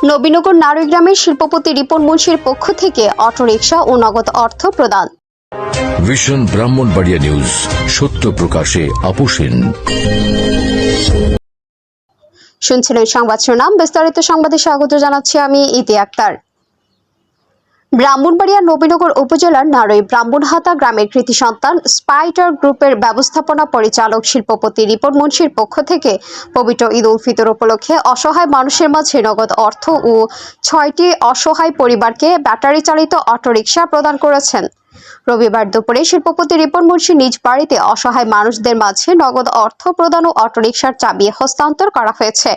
নবীনগর নারীগ্রামের শিল্পপতি রিপন মুন্সির পক্ষ থেকে অটোরিকশা ও নগদ অর্থ প্রদান। ভিশন ব্রাহ্মণবাড়িয়া নিউজ, সত্য প্রকাশে আপোষহীন। শুনছিলেন সংবাদ শিরোনাম, বিস্তারিত সংবাদে স্বাগত জানাচ্ছি আমি ইতি আক্তার। ব্রাহ্মণবাড়িয়া নবীনগর উপজেলার নারই ব্রাহ্মণহাতা গ্রামের কৃতি সন্তান স্পাইডার গ্রুপের ব্যবস্থাপনা পরিচালক শিল্পপতি রিপন মুন্সির পক্ষ থেকে পবিত্র ঈদ উল ফিতর উপলক্ষে অসহায় মানুষের মাঝে নগদ অর্থ ও 6টি অসহায় পরিবারকে ব্যাটারি চালিত অটোরিকশা প্রদান করেছেন। রবিবার দুপুরে শিল্পপতি রিপন মুন্সি নিজ বাড়িতে অসহায় মানুষদের মাঝে নগদ অর্থ প্রদান ও অটোরিকশার চাবি হস্তান্তর করা হয়েছে।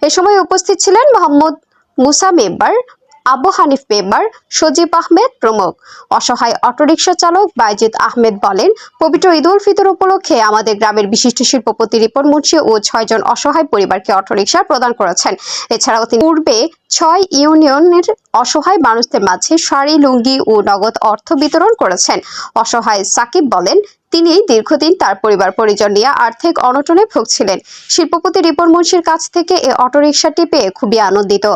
এ সময় উপস্থিত ছিলেন মোহাম্মদ মুসা মেম্বার, আবু হানিফ মেম্বার, সজীব আহমেদ প্রমুখ। অসহায় অটোরিকশা চালক বাইজিদ আহমেদ বলেন, পবিত্র ঈদ উল ফিতর উপলক্ষে আমাদের গ্রামের বিশিষ্ট শিল্পপতি রিপন মুন্সি ও 6 জন অসহায় পরিবারকে অটোরিকশা প্রদান করেছেন। এছাড়াও তিনি পূর্বে 6 ইউনিয়নের অসহায় মানুষদের মাঝে শাড়ি, লুঙ্গি ও নগদ অর্থ বিতরণ করেছেন। অসহায় সাকিব বলেন, তিনি দীর্ঘদিন তার পরিবার পরিজন নিয়ে আর্থিক অনটনে ভুগছিলেন। শিল্পপতি রিপন মুন্সির কাছ থেকে এই অটোরিকশাটি পেয়ে খুবই আনন্দিত।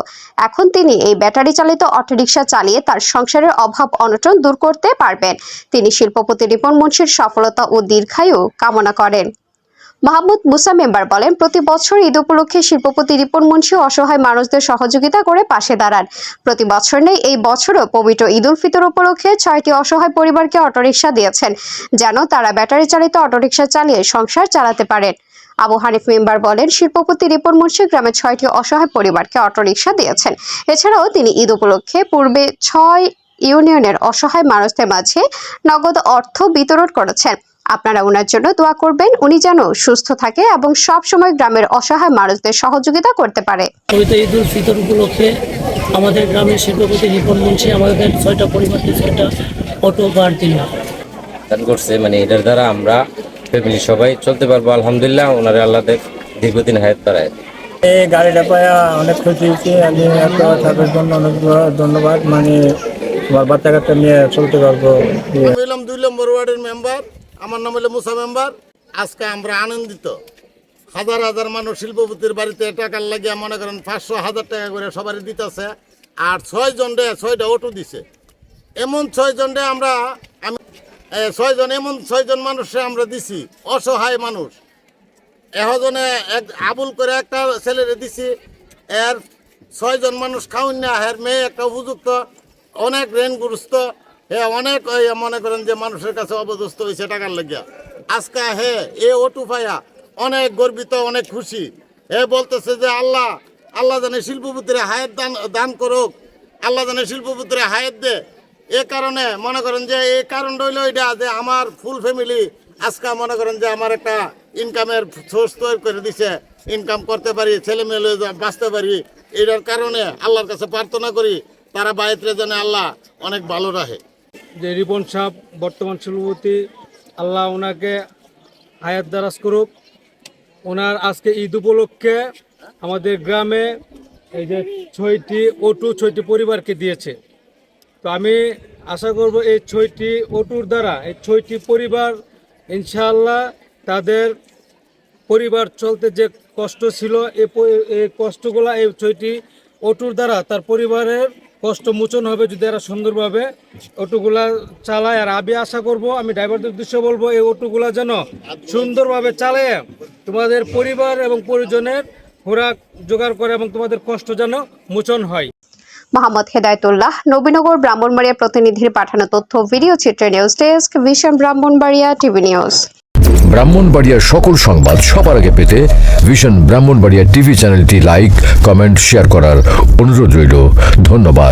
এখন তিনি এই ব্যাটারি চালিত অটোরিকশা চালিয়ে তার সংসারের অভাব অনটন দূর করতে পারবেন। তিনি শিল্পপতি রিপন মুন্সির সফলতা ও দীর্ঘায়ু কামনা করেন। মোহাম্মদ মুসা মেম্বার বলেন, প্রতি বছর ঈদ উপলক্ষে শিল্পপতি রিপন মুন্সি অসহায় মানুষদের সহযোগিতা করে পাশে দাঁড়ান। প্রতি বছর নেই, এই বছরও পবিত্র ঈদ উল ফিতর উপলক্ষে 6টি অসহায় পরিবারকে অটোরিকশা দিয়েছেন, যেন তারা ব্যাটারি চালিত অটোরিকশা চালিয়ে সংসার চালাতে পারেন। আবু হানিফ মেম্বার বলেন, শিল্পপতি রিপন মুন্সি গ্রামে 6টি অসহায় পরিবারকে অটোরিকশা দিয়েছেন। এছাড়াও তিনি ঈদ উপলক্ষে পূর্বে 6 ইউনিয়নের অসহায় মানুষদের মাঝে নগদ অর্থ বিতরণ করেছেন। আপনারা ওনার জন্য দোয়া করবেন, উনি যেন সুস্থ থাকে এবং সব সময় গ্রামের অসহায় মানুষদের সহযোগিতা করতে পারে। পবিত্র ঈদ উল ফিতর উপলক্ষে আমাদের গ্রামের শিল্পপতি রিপন মুন্সি আমাদের 6টা পরিবারকে 6টা অটো কার দান করছে। মানে এটার দ্বারা আমরা ফ্যামিলি সবাই চলতে পারবো। আলহামদুলিল্লাহ, ওনারে আল্লাহ দীর্ঘদিন হায়াত বাড়ায়। এই গাড়িটা পায়া অনেক খুশি হয়েছি। আমি তাদের জন্য অনেক ধন্যবাদ। মানে আমার বাচ্চা কাচ্চা নিয়ে চলতে পারবো। হইলাম 2 নম্বর ওয়ার্ডের মেম্বার, আমার নাম হলো মুসা মেম্বার। আজকে আমরা আনন্দিত। হাজার হাজার মানুষ শিল্পপতির বাড়িতে টাকার লাগিয়ে মনে করেন 500-1000 টাকা করে সবারই দিতেছে। আর 6 জনরে 6টা অটো দিছে। এমন 6 জনরে আমরা 6 জন মানুষে আমরা দিছি, অসহায় মানুষ। এহজনে আবুল করে একটা ছেলেরে দিছি। এর 6 জন মানুষ খাওয়ান না, এর মেয়ে একটা উপযুক্ত, অনেক ঋণগ্রস্ত। অনেক মনে করেন যে মানুষের কাছে অবদস্ত হয়েছে টাকার লাগিয়া। আজকে এ অটু পাইয়া অনেক গর্বিত, অনেক খুশি। বলতেছে যে আল্লাহ জানে শিল্পপতিরা হায়াত দান করুক, আল্লাহ জানে শিল্পপতিরা হায়াত দে। এ কারণে মনে করেন যে এই কারণ রইল এটা যে আমার ফুল ফ্যামিলি আজকে মনে করেন যে আমার একটা ইনকামের সোর্স তৈরি করে দিছে, ইনকাম করতে পারি, ছেলে মেয়ে বাঁচতে পারি। এটার কারণে আল্লাহর কাছে প্রার্থনা করি তারা বাড়িতে জানে আল্লাহ অনেক ভালো রাখে। যে রিপন সাহেব বর্তমান শিল্পপতি, আল্লাহ ওনাকে হায়াত দারাজ করুক। ওনার আজকে ঈদ উপলক্ষে আমাদের গ্রামে এই যে 6টি অটো 6টি পরিবারকে দিয়েছে। তো আমি আশা করব এই 6টি অটোর দ্বারা এই 6টি পরিবার ইনশাআল্লাহ তাদের পরিবার চলতে যে কষ্ট ছিল এই কষ্টগুলা এই 6টি অটোর দ্বারা তার পরিবারের কষ্ট মোচন হবে যদি এরা সুন্দরভাবে অটোগুলা চালায়। আর আমি আশা করব, আমি ড্রাইভারদের উদ্দেশ্যে বলবো, এই অটোগুলা যেন সুন্দরভাবে চালায় তোমাদের পরিবার এবং পরিজনের খোরাক জোগাড় করে এবং তোমাদের কষ্ট যেন মোচন হয়। মোহাম্মদ হেদায়েতুল্লাহ, নবীনগর ব্রাহ্মণবাড়িয়া প্রতিনিধির পাঠানো তথ্য ভিডিও চিত্রে news desk, vision Brahmanbaria TV news. ব্রাহ্মণবাড়িয়ার সকল সংবাদ সবার আগে পেতে ভিশন ব্রাহ্মণবাড়িয়া টিভি চ্যানেলটি লাইক, কমেন্ট, শেয়ার করার অনুরোধ রইল। ধন্যবাদ।